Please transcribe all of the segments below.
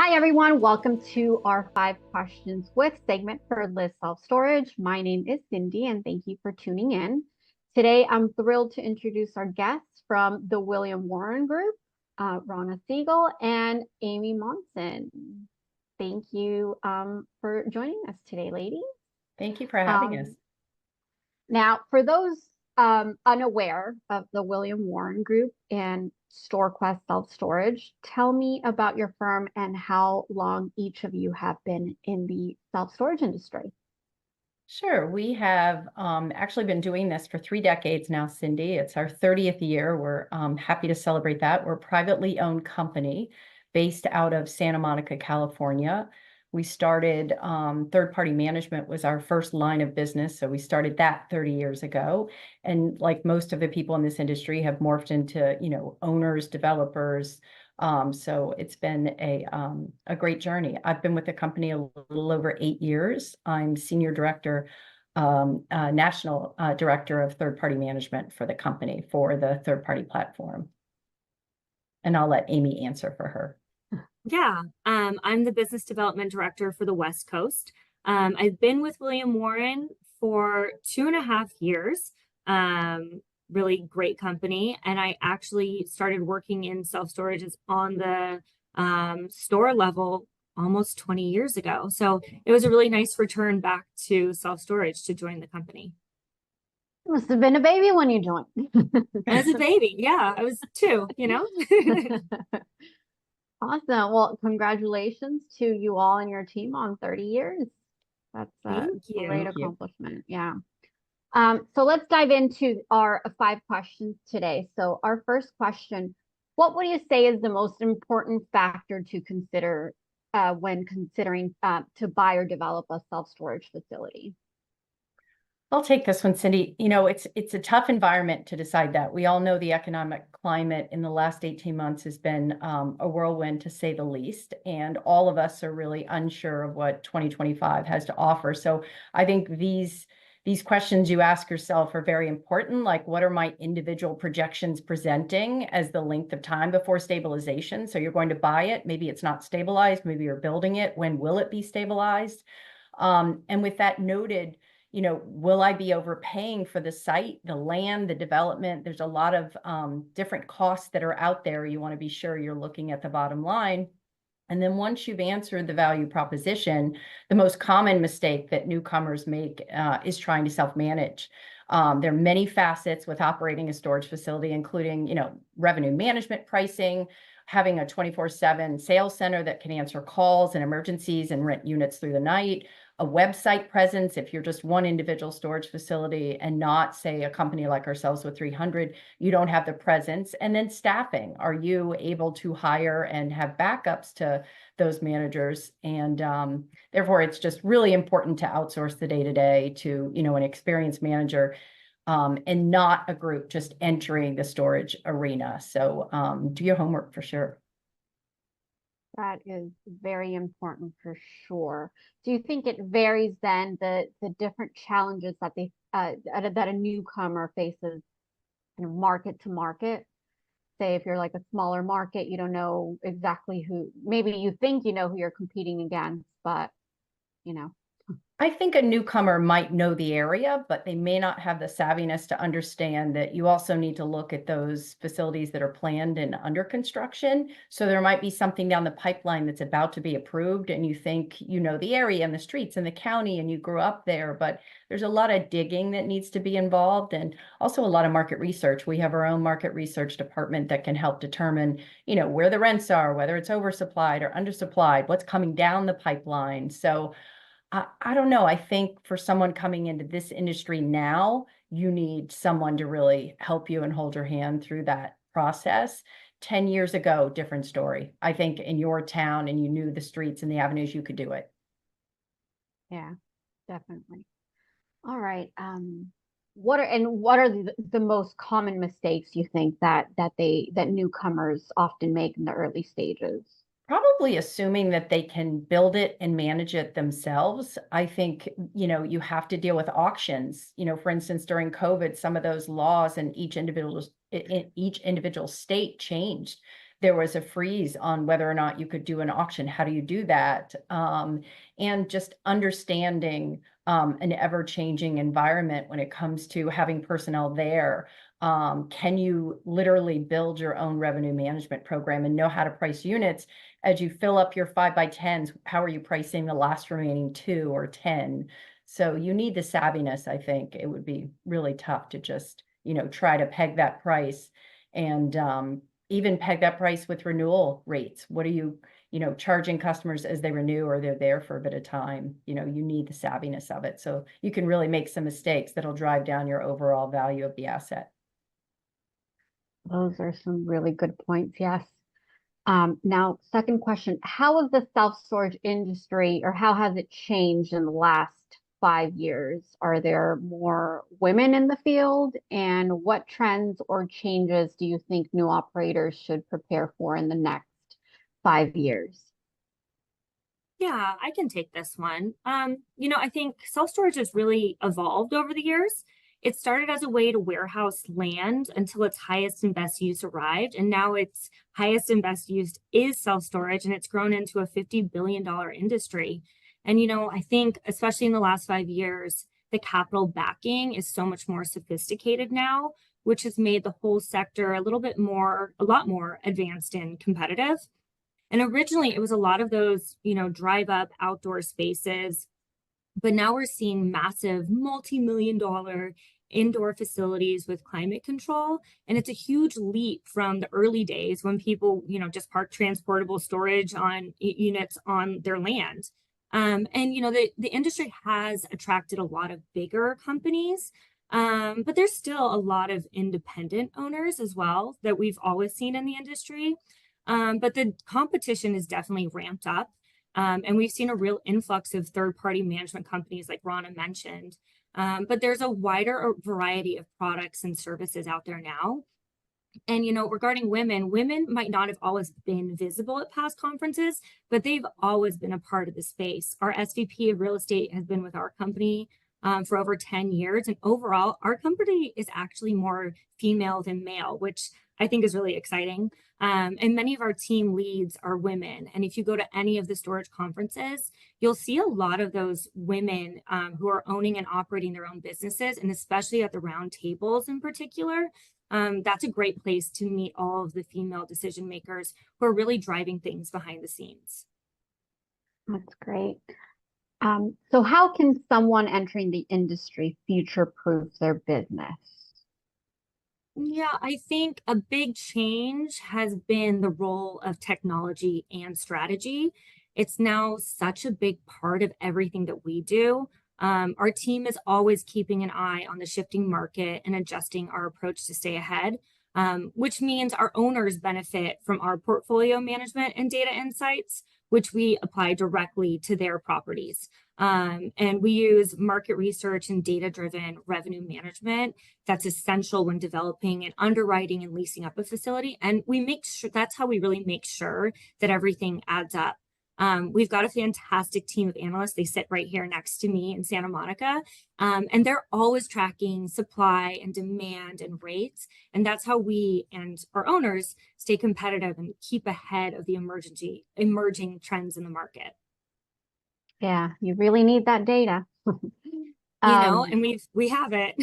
Hi, everyone. Welcome to our 5 questions with segment for Liz Self Storage. My name is Cindy, and thank you for tuning in. Today, I'm thrilled to introduce our guests from the William Warren Group, Rana Siegel and Amy Monson. Thank you for joining us today, ladies. Thank you for having us. Now, for those unaware of the William Warren Group and StorQuest self-storage, tell me about your firm and how long each of you have been in the self-storage industry. Sure. We have actually been doing this for 3 decades now, Cindy. It's our 30th year. We're happy to celebrate that. We're a privately owned company based out of Santa Monica, California. We started third-party management was our first line of business. So we started that 30 years ago. And like most of the people in this industry have morphed into, owners, developers. So it's been a great journey. I've been with the company a little over 8 years. I'm senior director, national director of third-party management for the company for the third-party platform. And I'll let Amy answer for her. Yeah, I'm the business development director for the West Coast. I've been with William Warren for 2.5 years. Really great company. And I actually started working in self-storage on the store level almost 20 years ago. So it was a really nice return back to self-storage to join the company. Must have been a baby when you joined. As a baby, yeah, I was 2, Awesome. Well, congratulations to you all and your team on 30 years. That's a great accomplishment. Yeah. So let's dive into our 5 questions today. So our first question, what would you say is the most important factor to consider when considering to buy or develop a self-storage facility? I'll take this one, Cindy. It's a tough environment to decide that. We all know the economic climate in the last 18 months has been a whirlwind, to say the least. And all of us are really unsure of what 2025 has to offer. So I think these questions you ask yourself are very important. Like, what are my individual projections presenting as the length of time before stabilization? So you're going to buy it. Maybe it's not stabilized. Maybe you're building it. When will it be stabilized? And with that noted, will I be overpaying for the site, the land, the development? There's a lot of different costs that are out there. You want to be sure you're looking at the bottom line. And then once you've answered the value proposition, the most common mistake that newcomers make is trying to self-manage. There are many facets with operating a storage facility, including, revenue management, pricing, having a 24/7 sales center that can answer calls and emergencies and rent units through the night, a website presence. If you're just one individual storage facility and not, say, a company like ourselves with 300, you don't have the presence. And then staffing. Are you able to hire and have backups to those managers? And therefore, it's just really important to outsource the day-to-day to, an experienced manager, and not a group just entering the storage arena. So do your homework for sure. That is very important for sure. Do you think it varies then the different challenges that that a newcomer faces kind of market to market? Say if you're like a smaller market, you don't know exactly who, maybe you think you know who you're competing against, but I think a newcomer might know the area, but they may not have the savviness to understand that you also need to look at those facilities that are planned and under construction. So there might be something down the pipeline that's about to be approved, and you think you know the area and the streets and the county and you grew up there, but there's a lot of digging that needs to be involved, and also a lot of market research. We have our own market research department that can help determine, where the rents are, whether it's oversupplied or undersupplied, what's coming down the pipeline. So I don't know. I think for someone coming into this industry now, you need someone to really help you and hold your hand through that process. 10 years ago, different story. I think in your town and you knew the streets and the avenues, you could do it. Yeah, definitely. All right. What are the most common mistakes you think that newcomers often make in the early stages? Probably assuming that they can build it and manage it themselves. I think, you have to deal with auctions. For instance, during COVID, some of those laws in each individual state changed. there was a freeze on whether or not you could do an auction. How do you do that? And just understanding an ever-changing environment when it comes to having personnel there. Can you literally build your own revenue management program and know how to price units as you fill up your 5x10s? How are you pricing the last remaining 2 or 10? So you need the savviness. I think it would be really tough to just, try to peg that price, and even peg that price with renewal rates. What are you, charging customers as they renew, or they're there for a bit of time? You need the savviness of it. So you can really make some mistakes that'll drive down your overall value of the asset. Those are some really good points. Yes. Now, second question, how has the self-storage industry, or how has it changed in the last 5 years? Are there more women in the field? And what trends or changes do you think new operators should prepare for in the next 5 years? Yeah, I can take this one. I think self-storage has really evolved over the years. It started as a way to warehouse land until its highest and best use arrived, and now its highest and best use is self-storage, and it's grown into a $50 billion industry. And I think especially in the last 5 years, the capital backing is so much more sophisticated now, which has made the whole sector a lot more advanced and competitive. And originally it was a lot of those, drive up outdoor spaces, but now we're seeing massive multi-million-dollar indoor facilities with climate control. And it's a huge leap from the early days when people, just park transportable storage on units on their land. And the industry has attracted a lot of bigger companies, but there's still a lot of independent owners as well that we've always seen in the industry. But the competition is definitely ramped up. And we've seen a real influx of third-party management companies like Rana mentioned. But there's a wider variety of products and services out there now. And, regarding women might not have always been visible at past conferences, but they've always been a part of the space. Our SVP of real estate has been with our company for over 10 years. And overall, our company is actually more female than male, which I think is really exciting. And many of our team leads are women. And if you go to any of the storage conferences, you'll see a lot of those women who are owning and operating their own businesses, and especially at the round tables in particular. That's a great place to meet all of the female decision makers who are really driving things behind the scenes. That's great. So how can someone entering the industry future-proof their business? Yeah, I think a big change has been the role of technology and strategy. It's now such a big part of everything that we do. Our team is always keeping an eye on the shifting market and adjusting our approach to stay ahead, which means our owners benefit from our portfolio management and data insights, which we apply directly to their properties. And we use market research and data-driven revenue management. That's essential when developing and underwriting and leasing up a facility. And we make sure that's how we really make sure that everything adds up. We've got a fantastic team of analysts. They sit right here next to me in Santa Monica. And they're always tracking supply and demand and rates. And that's how we and our owners stay competitive and keep ahead of the emerging trends in the market. Yeah, you really need that data. And we have it.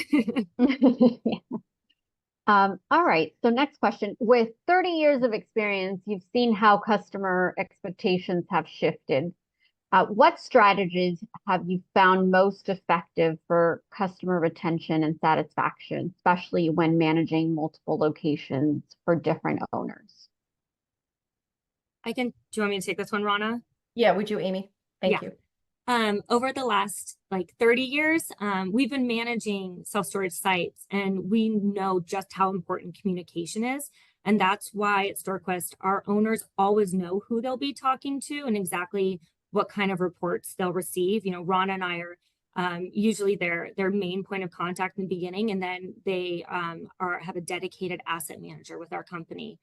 Yeah. All right. So next question. With 30 years of experience, you've seen how customer expectations have shifted. What strategies have you found most effective for customer retention and satisfaction, especially when managing multiple locations for different owners? Do you want me to take this one, Rana? Yeah, would you, Amy? Thank you. Over the last 30 years, we've been managing self-storage sites, and we know just how important communication is. And that's why at StorQuest, our owners always know who they'll be talking to and exactly what kind of reports they'll receive. Rana and I are usually their main point of contact in the beginning, and then they have a dedicated asset manager with our company.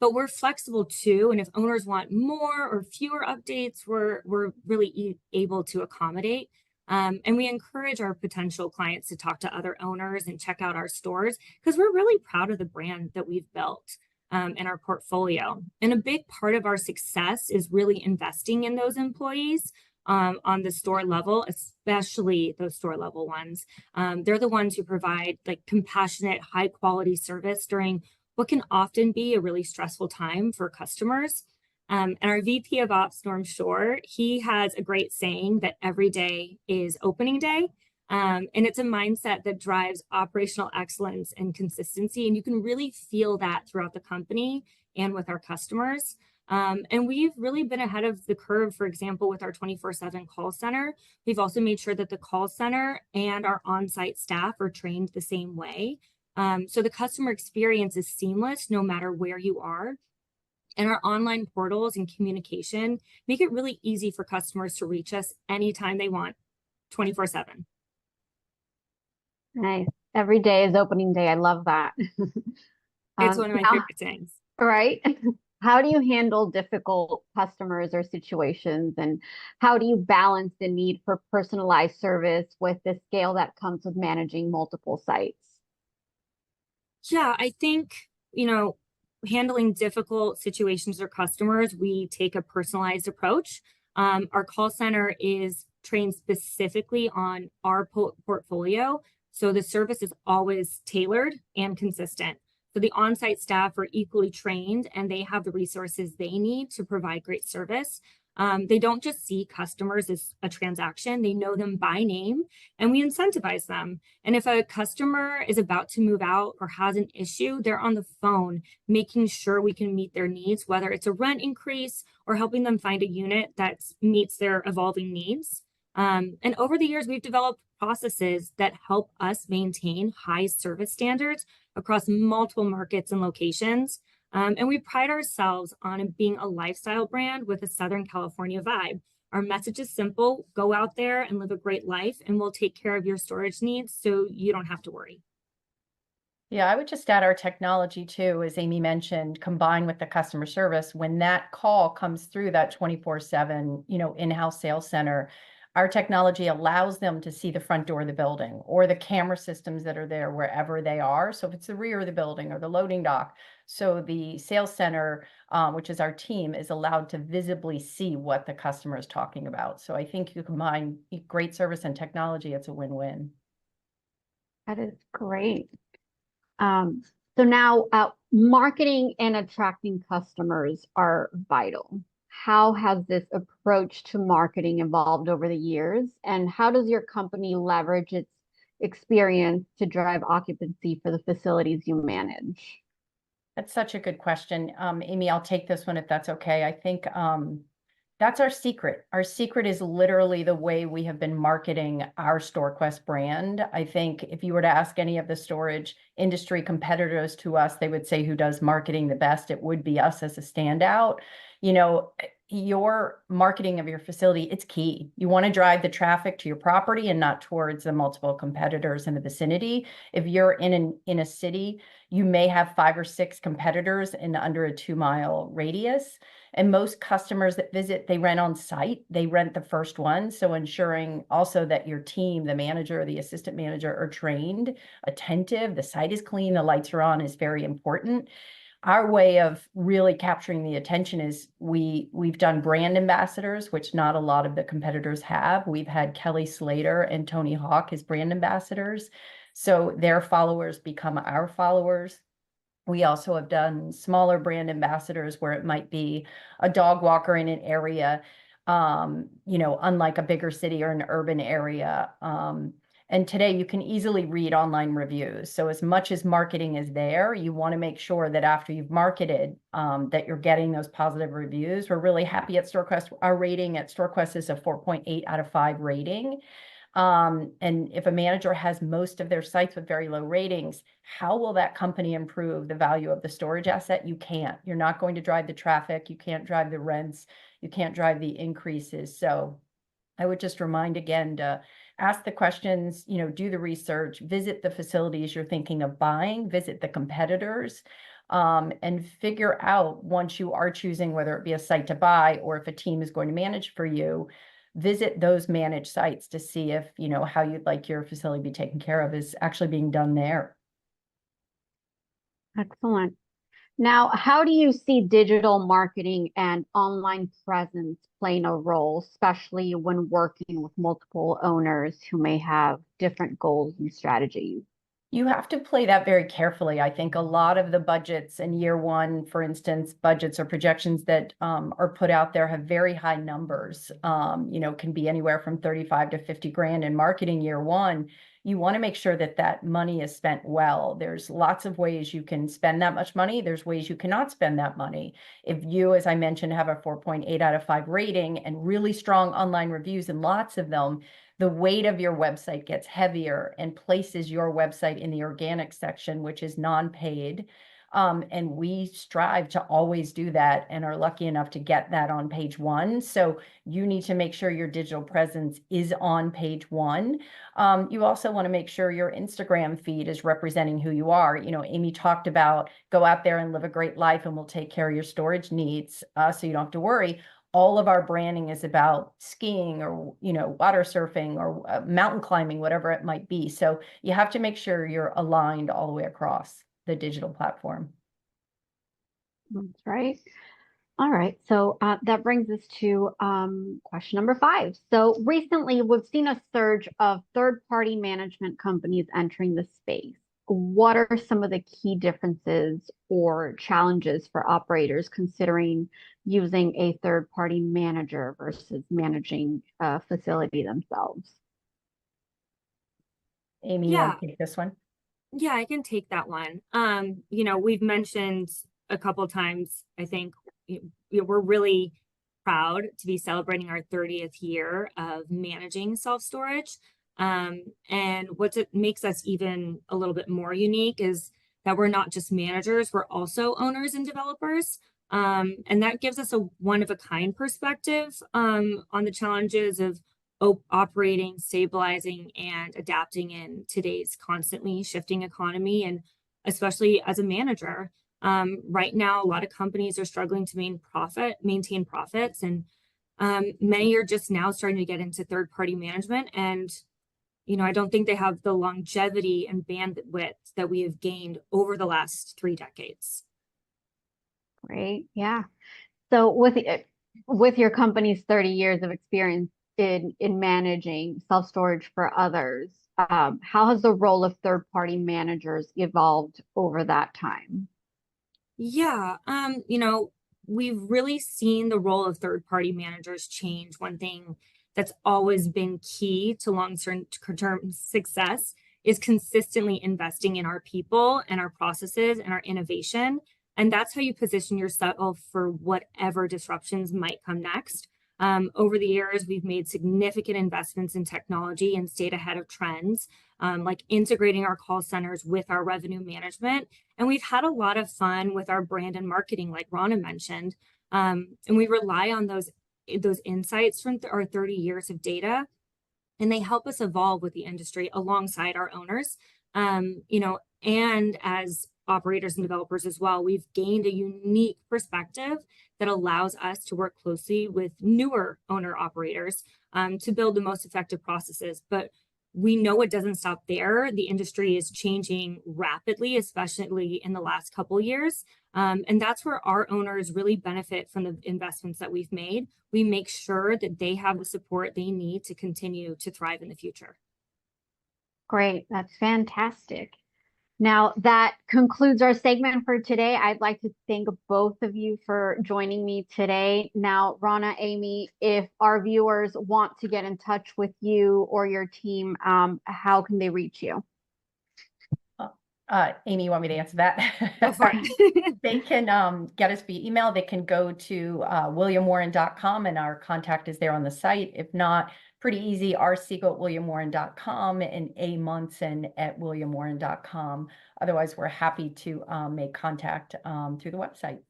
But we're flexible too, and if owners want more or fewer updates, we're really able to accommodate. And we encourage our potential clients to talk to other owners and check out our stores because we're really proud of the brand that we've built. in our portfolio. And a big part of our success is really investing in those employees on the store level, especially those store level ones. They're the ones who provide like compassionate, high quality service during what can often be a really stressful time for customers. And our VP of Ops, Norm Shore, he has a great saying that every day is opening day. And it's a mindset that drives operational excellence and consistency. And you can really feel that throughout the company and with our customers. And we've really been ahead of the curve, for example, with our 24/7 call center. We've also made sure that the call center and our on-site staff are trained the same way. So the customer experience is seamless no matter where you are. And our online portals and communication make it really easy for customers to reach us anytime they want, 24/7. Nice. Every day is opening day. I love that. It's one of my favorite things. Right. How do you handle difficult customers or situations, and how do you balance the need for personalized service with the scale that comes with managing multiple sites? Yeah, I think, handling difficult situations or customers, we take a personalized approach. Our call center is trained specifically on our portfolio, so the service is always tailored and consistent. So the on-site staff are equally trained and they have the resources they need to provide great service. They don't just see customers as a transaction, they know them by name and we incentivize them. And if a customer is about to move out or has an issue, they're on the phone making sure we can meet their needs, whether it's a rent increase or helping them find a unit that meets their evolving needs. And over the years, we've developed processes that help us maintain high service standards across multiple markets and locations. And we pride ourselves on being a lifestyle brand with a Southern California vibe. Our message is simple: go out there and live a great life, and we'll take care of your storage needs so you don't have to worry. Yeah, I would just add our technology too, as Amy mentioned, combined with the customer service. When that call comes through that 24/7, in-house sales center, our technology allows them to see the front door of the building or the camera systems that are there wherever they are. So if it's the rear of the building or the loading dock, so the sales center, which is our team, is allowed to visibly see what the customer is talking about. So I think you combine great service and technology, it's a win-win. That is great. So now marketing and attracting customers are vital. How has this approach to marketing evolved over the years? And how does your company leverage its experience to drive occupancy for the facilities you manage? That's such a good question. Amy, I'll take this one if that's okay. I think that's our secret. Our secret is literally the way we have been marketing our StorQuest brand. I think if you were to ask any of the storage industry competitors to us, they would say who does marketing the best. It would be us as a standout. Your marketing of your facility, it's key. You want to drive the traffic to your property and not towards the multiple competitors in the vicinity. If you're in a city, you may have 5 or 6 competitors in under a 2-mile radius. And most customers that visit, they rent on site. They rent the first one. So ensuring also that your team, the manager, the assistant manager, are trained, attentive, the site is clean, the lights are on is very important. Our way of really capturing the attention is we've done brand ambassadors, which not a lot of the competitors have. We've had Kelly Slater and Tony Hawk as brand ambassadors. So their followers become our followers. We also have done smaller brand ambassadors where it might be a dog walker in an area, unlike a bigger city or an urban area. And today you can easily read online reviews. So as much as marketing is there, you want to make sure that after you've marketed, that you're getting those positive reviews. We're really happy at StorQuest. Our rating at StorQuest is a 4.8 out of 5 rating. And if a manager has most of their sites with very low ratings, how will that company improve the value of the storage asset? You can't. You're not going to drive the traffic. You can't drive the rents. You can't drive the increases. So I would just remind again to ask the questions, do the research, visit the facilities you're thinking of buying, visit the competitors, and figure out once you are choosing whether it be a site to buy or if a team is going to manage for you, visit those managed sites to see if, how you'd like your facility be taken care of is actually being done there. Excellent. Now, how do you see digital marketing and online presence playing a role, especially when working with multiple owners who may have different goals and strategies? You have to play that very carefully. I think a lot of the budgets in year one, for instance, budgets or projections that are put out there have very high numbers. Can be anywhere from 35 to 50 grand in marketing year one. You want to make sure that that money is spent well. There's lots of ways you can spend that much money. There's ways you cannot spend that money. If you, as I mentioned, have a 4.8 out of 5 rating and really strong online reviews and lots of them, the weight of your website gets heavier and places your website in the organic section, which is non-paid. And we strive to always do that and are lucky enough to get that on page one. So you need to make sure your digital presence is on page one. You also want to make sure your Instagram feed is representing who you are. Amy talked about go out there and live a great life and we'll take care of your storage needs so you don't have to worry. All of our branding is about skiing or, water surfing or mountain climbing, whatever it might be. So you have to make sure you're aligned all the way across the digital platform. That's right. All right. So that brings us to question number 5. So recently, we've seen a surge of third-party management companies entering the space. What are some of the key differences or challenges for operators considering using a third-party manager versus managing a facility themselves? Amy, you want to take this one? Yeah, I can take that one. We've mentioned a couple of times, I think we're really proud to be celebrating our 30th year of managing self-storage. And what makes us even a little bit more unique is that we're not just managers, we're also owners and developers. And that gives us a one-of-a-kind perspective on the challenges of operating, stabilizing, and adapting in today's constantly shifting economy, and especially as a manager. Right now, a lot of companies are struggling to maintain profits, and many are just now starting to get into third-party management. And I don't think they have the longevity and bandwidth that we have gained over the last 3 decades. Great. Yeah. So with your company's 30 years of experience in managing self-storage for others, how has the role of third-party managers evolved over that time? Yeah, we've really seen the role of third-party managers change. One thing that's always been key to long-term success is consistently investing in our people and our processes and our innovation. And that's how you position yourself for whatever disruptions might come next. Over the years, we've made significant investments in technology and stayed ahead of trends, like integrating our call centers with our revenue management. And we've had a lot of fun with our brand and marketing, like Rana mentioned. And we rely on those insights from our 30 years of data, and they help us evolve with the industry alongside our owners. And as operators and developers as well, we've gained a unique perspective that allows us to work closely with newer owner operators to build the most effective processes. But we know it doesn't stop there. The industry is changing rapidly, especially in the last couple of years. And that's where our owners really benefit from the investments that we've made. We make sure that they have the support they need to continue to thrive in the future. Great. That's fantastic. Now, that concludes our segment for today. I'd like to thank both of you for joining me today. Now, Rana, Amy, if our viewers want to get in touch with you or your team, how can they reach you? Amy, you want me to answer that? Go for it. They can get us via email. They can go to williamwarren.com and our contact is there on the site. If not, pretty easy, rsiegel@williamwarren.com and amunson@williamwarren.com. Otherwise, we're happy to make contact through the website.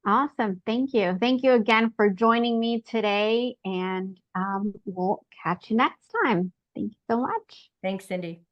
Awesome. Thank you. Thank you again for joining me today, and we'll catch you next time. Thank you so much. Thanks, Cindy.